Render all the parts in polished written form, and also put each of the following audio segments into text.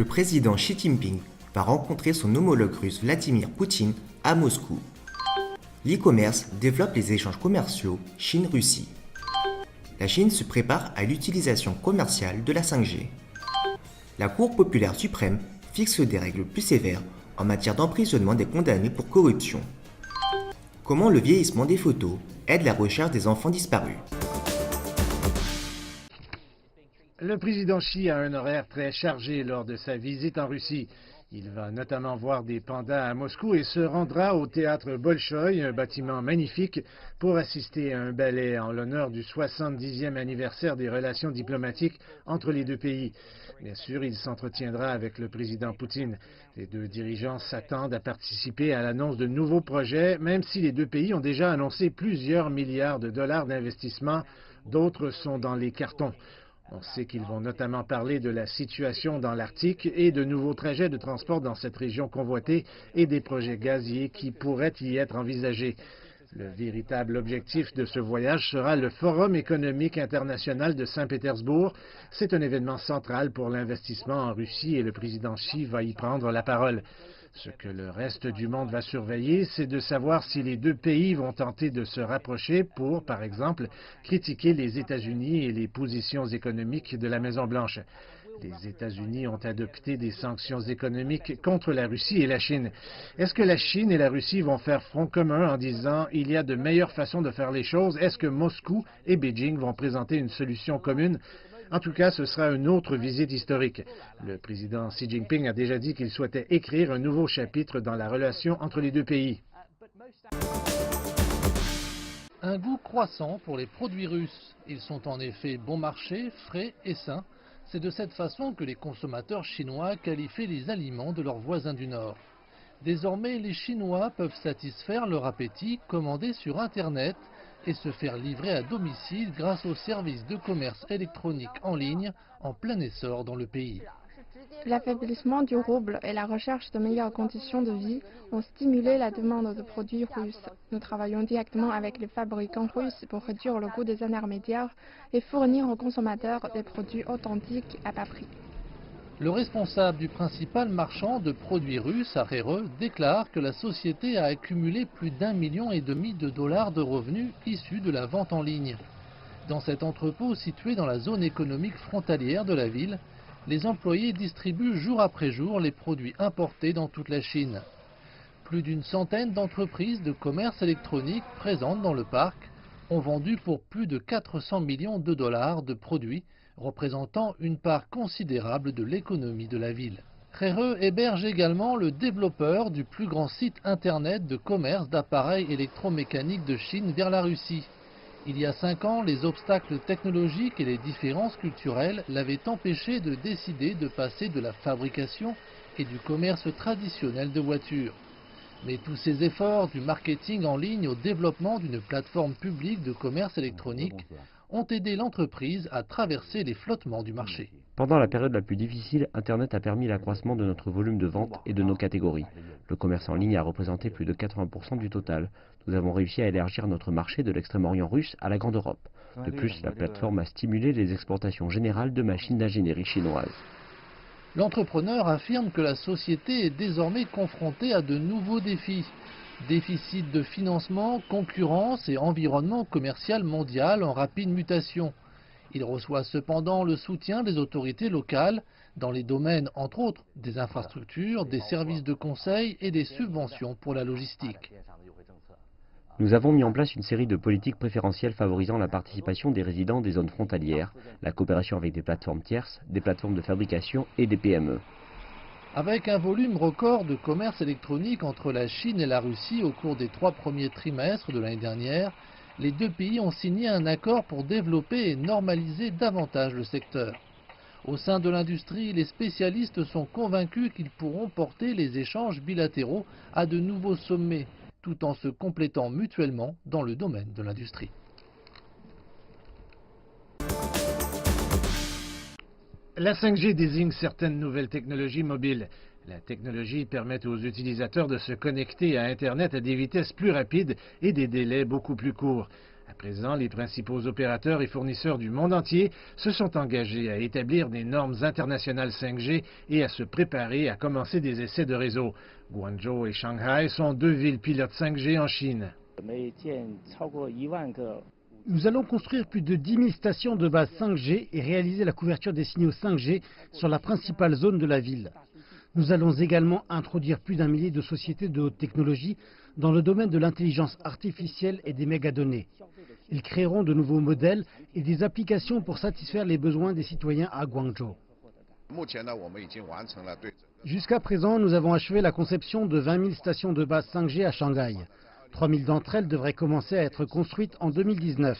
Le président Xi Jinping va rencontrer son homologue russe Vladimir Poutine à Moscou. L'e-commerce développe les échanges commerciaux Chine-Russie. La Chine se prépare à l'utilisation commerciale de la 5G. La Cour populaire suprême fixe des règles plus sévères en matière d'emprisonnement des condamnés pour corruption. Comment le vieillissement des photos aide la recherche des enfants disparus. Le président Xi a un horaire très chargé lors de sa visite en Russie. Il va notamment voir des pandas à Moscou et se rendra au théâtre Bolchoï, un bâtiment magnifique, pour assister à un ballet en l'honneur du 70e anniversaire des relations diplomatiques entre les deux pays. Bien sûr, il s'entretiendra avec le président Poutine. Les deux dirigeants s'attendent à participer à l'annonce de nouveaux projets, même si les deux pays ont déjà annoncé plusieurs milliards de dollars d'investissement. D'autres sont dans les cartons. On sait qu'ils vont notamment parler de la situation dans l'Arctique et de nouveaux trajets de transport dans cette région convoitée et des projets gaziers qui pourraient y être envisagés. Le véritable objectif de ce voyage sera le Forum économique international de Saint-Pétersbourg. C'est un événement central pour l'investissement en Russie et le président Xi va y prendre la parole. Ce que le reste du monde va surveiller, c'est de savoir si les deux pays vont tenter de se rapprocher pour, par exemple, critiquer les États-Unis et les positions économiques de la Maison-Blanche. Les États-Unis ont adopté des sanctions économiques contre la Russie et la Chine. Est-ce que la Chine et la Russie vont faire front commun en disant « il y a de meilleures façons de faire les choses » Est-ce que Moscou et Beijing vont présenter une solution commune? En tout cas, ce sera une autre visite historique. Le président Xi Jinping a déjà dit qu'il souhaitait écrire un nouveau chapitre dans la relation entre les deux pays. Un goût croissant pour les produits russes. Ils sont en effet bon marché, frais et sains. C'est de cette façon que les consommateurs chinois qualifient les aliments de leurs voisins du Nord. Désormais, les Chinois peuvent satisfaire leur appétit, commander sur Internet et se faire livrer à domicile grâce aux services de commerce électronique en ligne en plein essor dans le pays. L'affaiblissement du rouble et la recherche de meilleures conditions de vie ont stimulé la demande de produits russes. Nous travaillons directement avec les fabricants russes pour réduire le coût des intermédiaires et fournir aux consommateurs des produits authentiques à bas prix. Le responsable du principal marchand de produits russes à Rereux déclare que la société a accumulé plus d'1,5 million de dollars de revenus issus de la vente en ligne. Dans cet entrepôt situé dans la zone économique frontalière de la ville, les employés distribuent jour après jour les produits importés dans toute la Chine. Plus d'une centaine d'entreprises de commerce électronique présentes dans le parc ont vendu pour plus de 400 millions de dollars de produits, représentant une part considérable de l'économie de la ville. Rereux héberge également le développeur du plus grand site internet de commerce d'appareils électromécaniques de Chine vers la Russie. Il y a 5 ans, les obstacles technologiques et les différences culturelles l'avaient empêché de décider de passer de la fabrication et du commerce traditionnel de voitures. Mais tous ces efforts du marketing en ligne au développement d'une plateforme publique de commerce électronique ont aidé l'entreprise à traverser les flottements du marché. Pendant la période la plus difficile, Internet a permis l'accroissement de notre volume de vente et de nos catégories. Le commerce en ligne a représenté plus de 80% du total. Nous avons réussi à élargir notre marché de l'extrême-orient russe à la Grande Europe. De plus, la plateforme a stimulé les exportations générales de machines d'ingénierie chinoises. L'entrepreneur affirme que la société est désormais confrontée à de nouveaux défis. Déficit de financement, concurrence et environnement commercial mondial en rapide mutation. Il reçoit cependant le soutien des autorités locales dans les domaines, entre autres, des infrastructures, des services de conseil et des subventions pour la logistique. Nous avons mis en place une série de politiques préférentielles favorisant la participation des résidents des zones frontalières, la coopération avec des plateformes tierces, des plateformes de fabrication et des PME. Avec un volume record de commerce électronique entre la Chine et la Russie au cours des 3 premiers trimestres de l'année dernière, les deux pays ont signé un accord pour développer et normaliser davantage le secteur. Au sein de l'industrie, les spécialistes sont convaincus qu'ils pourront porter les échanges bilatéraux à de nouveaux sommets, tout en se complétant mutuellement dans le domaine de l'industrie. La 5G désigne certaines nouvelles technologies mobiles. La technologie permet aux utilisateurs de se connecter à Internet à des vitesses plus rapides et des délais beaucoup plus courts. À présent, les principaux opérateurs et fournisseurs du monde entier se sont engagés à établir des normes internationales 5G et à se préparer à commencer des essais de réseau. Guangzhou et Shanghai sont deux villes pilotes 5G en Chine. Nous allons construire plus de 10 000 stations de base 5G et réaliser la couverture des signaux 5G sur la principale zone de la ville. Nous allons également introduire plus d'1 millier de sociétés de haute technologie dans le domaine de l'intelligence artificielle et des mégadonnées. Ils créeront de nouveaux modèles et des applications pour satisfaire les besoins des citoyens à Guangzhou. Jusqu'à présent, nous avons achevé la conception de 20 000 stations de base 5G à Shanghai. 3 000 d'entre elles devraient commencer à être construites en 2019.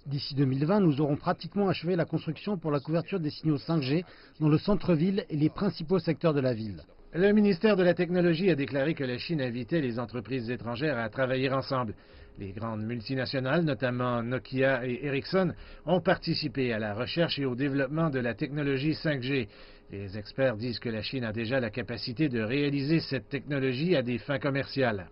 D'ici 2020, nous aurons pratiquement achevé la construction pour la couverture des signaux 5G dans le centre-ville et les principaux secteurs de la ville. Le ministère de la Technologie a déclaré que la Chine invitait les entreprises étrangères à travailler ensemble. Les grandes multinationales, notamment Nokia et Ericsson, ont participé à la recherche et au développement de la technologie 5G. Les experts disent que la Chine a déjà la capacité de réaliser cette technologie à des fins commerciales.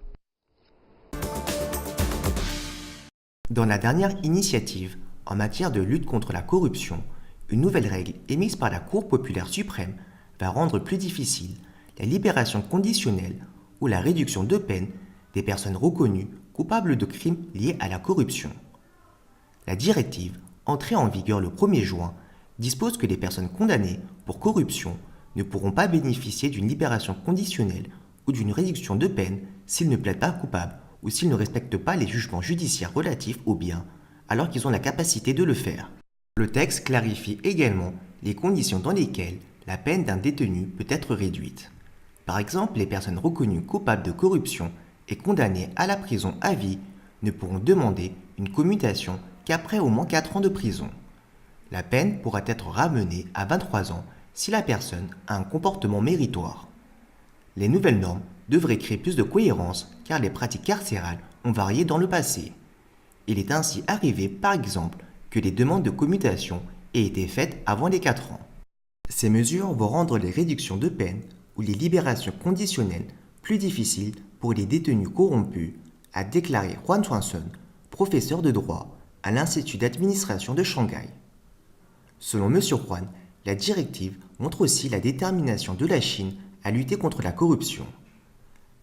Dans la dernière initiative en matière de lutte contre la corruption, une nouvelle règle émise par la Cour populaire suprême va rendre plus difficile la libération conditionnelle ou la réduction de peine des personnes reconnues coupables de crimes liés à la corruption. La directive, entrée en vigueur le 1er juin, dispose que les personnes condamnées pour corruption ne pourront pas bénéficier d'une libération conditionnelle ou d'une réduction de peine s'ils ne plaident pas coupables ou s'ils ne respectent pas les jugements judiciaires relatifs aux biens, alors qu'ils ont la capacité de le faire. Le texte clarifie également les conditions dans lesquelles la peine d'un détenu peut être réduite. Par exemple, les personnes reconnues coupables de corruption et condamnées à la prison à vie ne pourront demander une commutation qu'après au moins 4 ans de prison. La peine pourra être ramenée à 23 ans si la personne a un comportement méritoire. Les nouvelles normes devraient créer plus de cohérence car les pratiques carcérales ont varié dans le passé. Il est ainsi arrivé, par exemple, que les demandes de commutation aient été faites avant les 4 ans. Ces mesures vont rendre les réductions de peine ou les libérations conditionnelles plus difficiles pour les détenus corrompus, a déclaré Huan Chuansheng, professeur de droit à l'Institut d'administration de Shanghai. Selon M. Huan, la directive montre aussi la détermination de la Chine à lutter contre la corruption.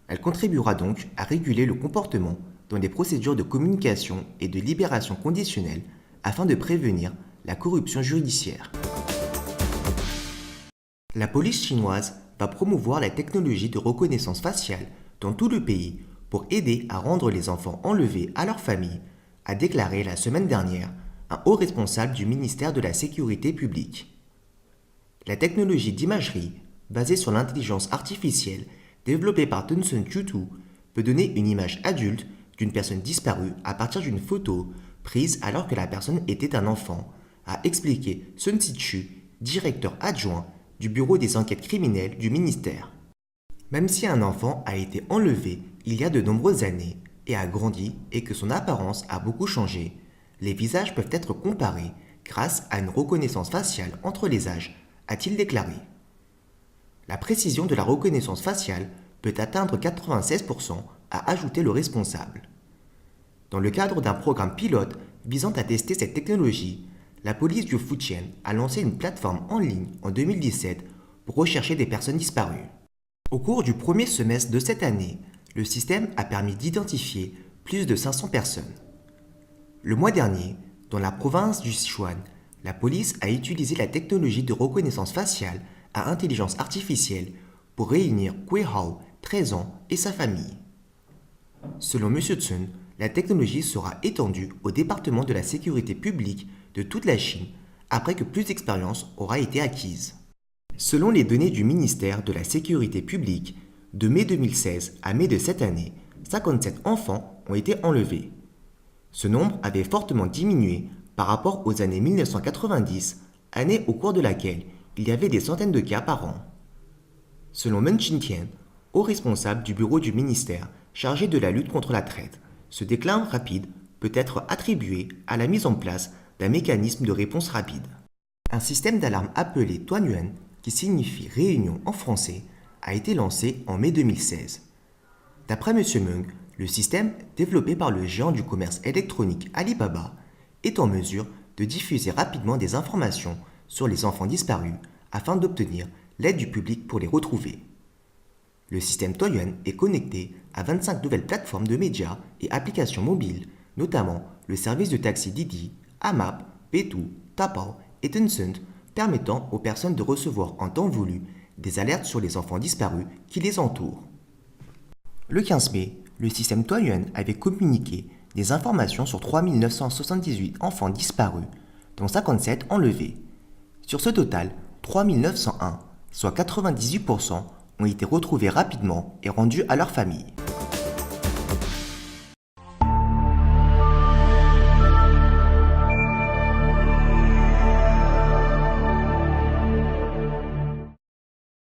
Elle contribuera donc à réguler le comportement dans les procédures de communication et de libération conditionnelle afin de prévenir la corruption judiciaire. La police chinoise va promouvoir la technologie de reconnaissance faciale dans tout le pays pour aider à rendre les enfants enlevés à leur famille, a déclaré la semaine dernière un haut responsable du ministère de la Sécurité publique. La technologie d'imagerie, basée sur l'intelligence artificielle développée par Tencent Youtu, peut donner une image adulte d'une personne disparue à partir d'une photo prise alors que la personne était un enfant, a expliqué Sun Sichu, directeur adjoint du bureau des enquêtes criminelles du ministère. Même si un enfant a été enlevé il y a de nombreuses années et a grandi et que son apparence a beaucoup changé, les visages peuvent être comparés grâce à une reconnaissance faciale entre les âges, a-t-il déclaré. La précision de la reconnaissance faciale peut atteindre 96%, a ajouté le responsable. Dans le cadre d'un programme pilote visant à tester cette technologie, la police du Fujian a lancé une plateforme en ligne en 2017 pour rechercher des personnes disparues. Au cours du premier semestre de cette année, le système a permis d'identifier plus de 500 personnes. Le mois dernier, dans la province du Sichuan, la police a utilisé la technologie de reconnaissance faciale à intelligence artificielle pour réunir Kui Hao, 13 ans, et sa famille. Selon M. Tsun, la technologie sera étendue au département de la sécurité publique de toute la Chine après que plus d'expérience aura été acquise. Selon les données du ministère de la Sécurité publique, de mai 2016 à mai de cette année, 57 enfants ont été enlevés. Ce nombre avait fortement diminué par rapport aux années 1990, année au cours de laquelle il y avait des centaines de cas par an. Selon Meng Qingtian, haut responsable du bureau du ministère chargé de la lutte contre la traite, ce déclin rapide peut être attribué à la mise en place d'un mécanisme de réponse rapide. Un système d'alarme appelé Tuanyuan, qui signifie réunion en français, a été lancé en mai 2016. D'après M. Meng, Le système, développé par le géant du commerce électronique Alibaba, est en mesure de diffuser rapidement des informations sur les enfants disparus afin d'obtenir l'aide du public pour les retrouver. Le système Toyuan est connecté à 25 nouvelles plateformes de médias et applications mobiles, notamment le service de taxi Didi, Amap, Betu, Tapao et Tencent, permettant aux personnes de recevoir en temps voulu des alertes sur les enfants disparus qui les entourent. Le 15 mai, le système Toyuan avait communiqué des informations sur 3978 enfants disparus, dont 57 enlevés. Sur ce total, 3901, soit 98%, ont été retrouvés rapidement et rendus à leur famille.